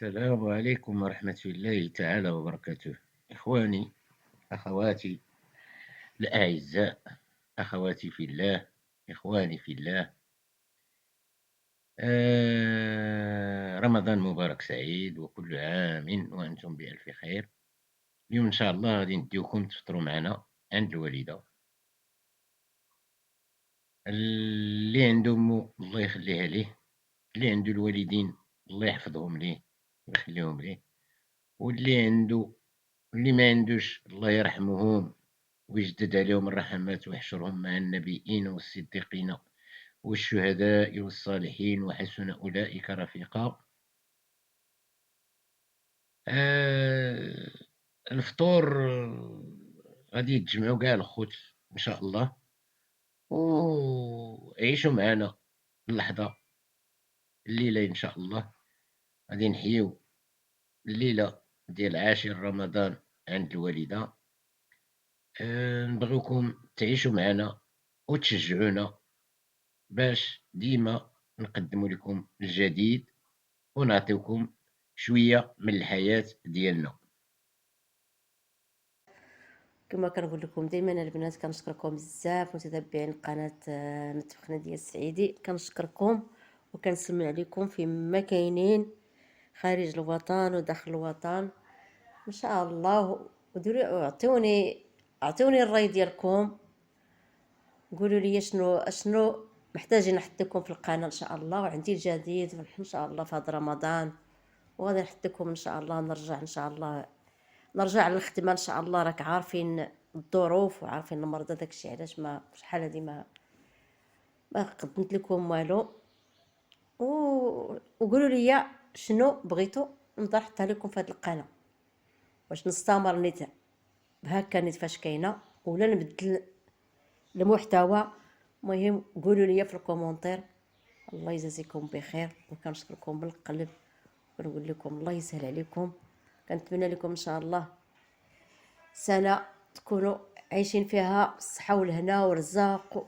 السلام عليكم ورحمة الله تعالى وبركاته. إخواني، أخواتي الأعزاء، أخواتي في الله، إخواني في الله. رمضان مبارك سعيد وكل عام وأنتم بألف خير. اليوم إن شاء الله غادي نديوكم تفطروا معنا عند الوالدة اللي عنده مو الله يخليها ليه، اللي عنده الوالدين الله يحفظهم ليه ويخليهم ليه، واللي ما عندوش الله يرحمهم ويجدد عليهم الرحمات ويحشرهم مع النبيين والصديقين والشهداء والصالحين وحسن أولئك رفيقا. آه الفطور غادي يتجمعوا كاع الخوت إن شاء الله وعيشوا معنا اللحظة. الليلة إن شاء الله غادي نحيو الليلة ديال 10 رمضان عند الوالدة. نبغيوكم تعيشوا معنا وتشجعونا باش ديما نقدموا لكم الجديد ونعطيوكم شوية من الحياة ديالنا. كما كنقول لكم دائما البنات، كنشكركم بزاف متتبعين قناه نتفخنا ديال السعيدي. كنشكركم وكنسلم عليكم فيما كاينين خارج الوطن وداخل الوطن ان شاء الله. وديروا اعطوني الراي ديالكم، قولوا لي شنو محتاجين نحط لكم في القناه ان شاء الله. وعندي الجديد ان شاء الله في هذا رمضان، وغادي نحط لكم ان شاء الله. نرجع للخدمه ان شاء الله. راك عارفين الظروف وعارفين المرضى، داكشي علاش ما شحال هادي ما قدمت لكم والو. وقولوا لي شنو بغيتوا نقدر نحطها لكم في هذه القناه، واش نستمر نيت بهكا نيت فاش كاينه ولا نبدل المحتوى. المهم قولوا لي في الكومونتير. الله يجازيكم بخير وكنشكركم من القلب ونقول لكم الله يسهل عليكم. كنتمنى لكم ان شاء الله سنه تكونوا عايشين فيها الصحه والهنا والرزاق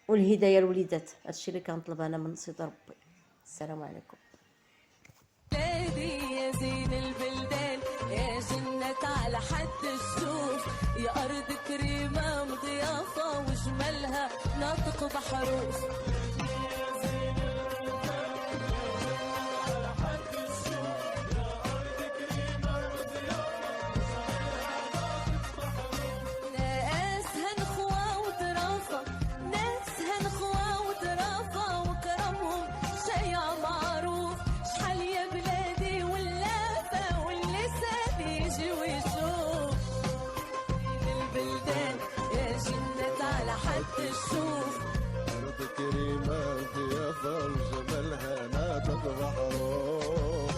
والهدايه الوليدات. هادشي اللي كنطلب انا من سيدي ربي. السلام عليكم. يا زين البلدان، يا جنة على حد الشوف، يا أرض كريمة مضيافة وجمالها ناطق بحروف. الشوف أرض كريمة ضيافة وجمالها ناطق بحروف.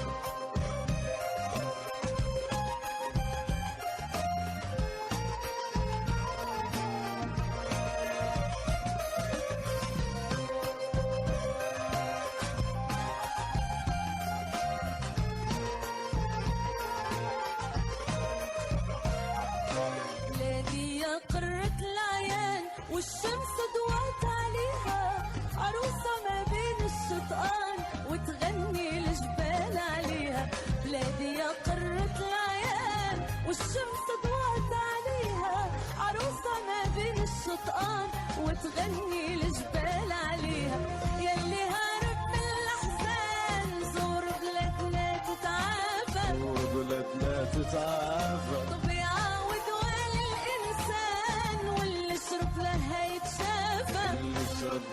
بلادي يا قرة العيان والشمس ضوات عليها، عروسة ما بين الشطآن وتغني الجبال عليها. بلادي يا قرة العيان والشمس ضوات عليها، عروسة ما بين الشطآن وتغني الجبال عليها. يلي هارب من الأحزان زور بلادنا تتعافى، زور بلادنا تتعافى.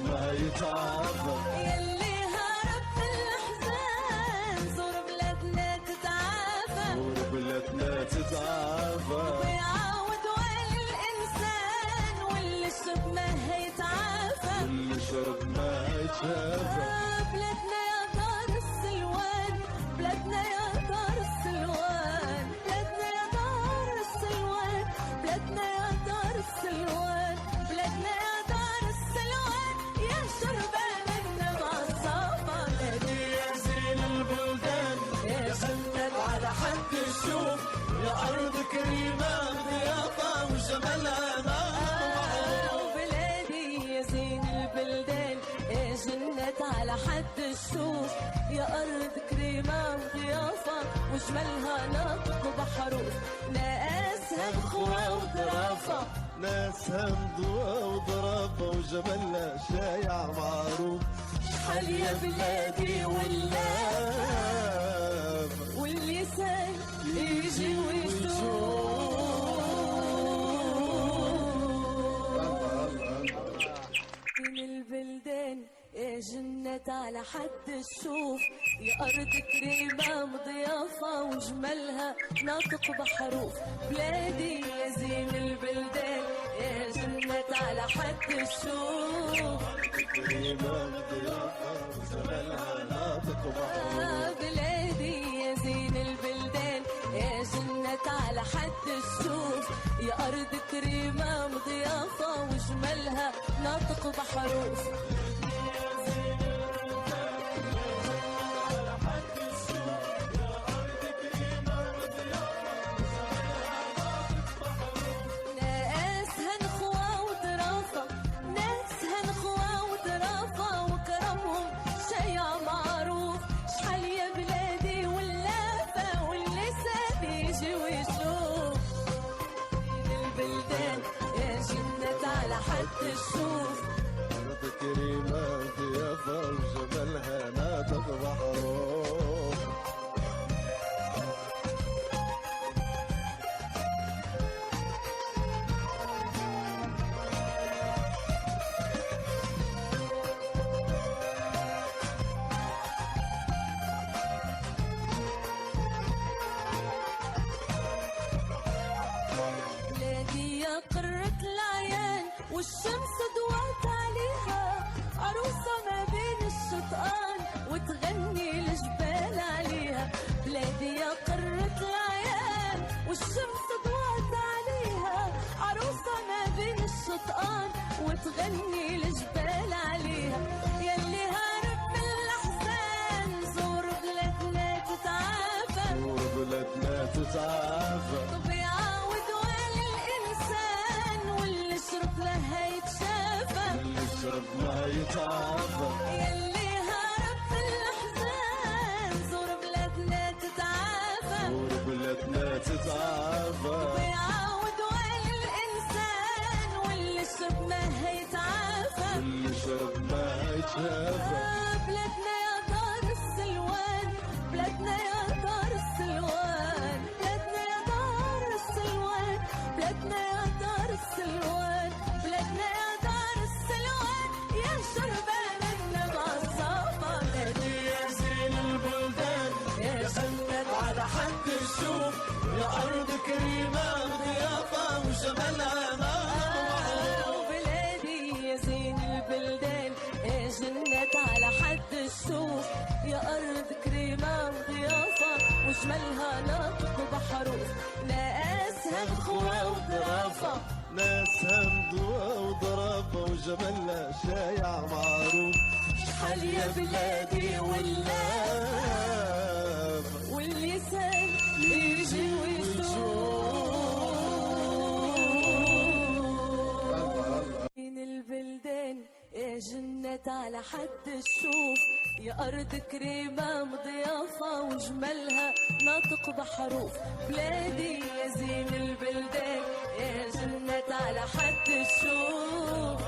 ما يتعافى يلي هرب في الأحزان، زور بلادنا تتعافى، زور بلادنا تتعافى. ويعاود وائل الإنسان واللي شرب ما هيتعافى، واللي شرب ما هيتعافى. بلادنا يا دار السلوان، بلادنا يا دار السلوان، بلادنا يا دار السلوان، بلادنا يا دار السلوان، بلادنا يا دار السلوان. يا شربان النبع الصافى، نادي يا زين البلدان، يا جنة على حد الشوف، يا أرض كريمة ضيافة وجمالها ناطق بحروف. بلادي يا زين البلدان، يا جنة على على حد الشوف، يا أرض كريمة وضيافة وجمالها ناطق بحروف، ناسها بخوة وظرافة، ناسها مضوى وضرافة وجمالها شايع معروف. شحال يا بلادي واللافة واللسان يجي ويشوف. من البلدان يا جنة على حد الشوف، يا أرض كريمة مضيافة وجمالها ناطق بحروف، بلادي يا زين البلدان يا جنة على حد الشوف، كريمة مضيافة وجمالها ناطق بحروف. بلادي يا زين البلدان يا جنة على حد الشوف، يا أرض كريمة مضيافة وجمالها ناطق بحروف. ناسها نخوة وظرافة، ناسها نخوة وظرافة وكرمهم شيع معروف، شحال يا بلادي واللافة واللسان يجي ويشوف. البلدان يا جنة على حد الشوف، أرض كريمة ضيافة وجمالها ناطق بحروف. بلادي يا قرة العيان والشمس ضوات عليها، عروسة ما بين الشطآن وتغني الجبال عليها. بلادي يا قرة العيان والشمس ضوات عليها، عروسة ما بين الشطآن وتغني الجبال عليها. يلي هارب من الأحزان زور بلادنا تتعافى، نور بلادنا تتعافى، طبيعة ودوال الإنسان واللي شرب لها يتشافى. اللي يشرب ما يتعافى. يلي هارب في الأحزان زور بلادنا تتعافى، نور بلادنا تتعافى، ويعاود وائل الإنسان واللي شرب ما هيتعافى. اللي يشرب ما يتشافى. بلادنا يا دار السلوان، بلادنا يا دار السلوان، بلادنا يا دار السلوان، بلادنا يا دار السلوان، بلادنا يا دار السلوان، يا شربان النبع الصافى. بلادي يا زين البلدان يا جنة على حد الشوف، يا أرض كريمة ضيافة وجمالها ناطق. وبلادي يا زين البلدان يا جنة على حد الشوف، يا أرض كريمة وضيافة وجمالها ناطق بحروف، ناسها بخوة وظرافة، ناسها مضوى وضرافة وجمالها شايع معروف. شحال يا بلادي واللافة واللسان يجي ويشوف. من البلدان يا جنة على حد الشوف، يا أرض كريمة مضيافة وجمالها ناطق بحروف، بلادي يا زين البلدان يا جنة على حد الشوف.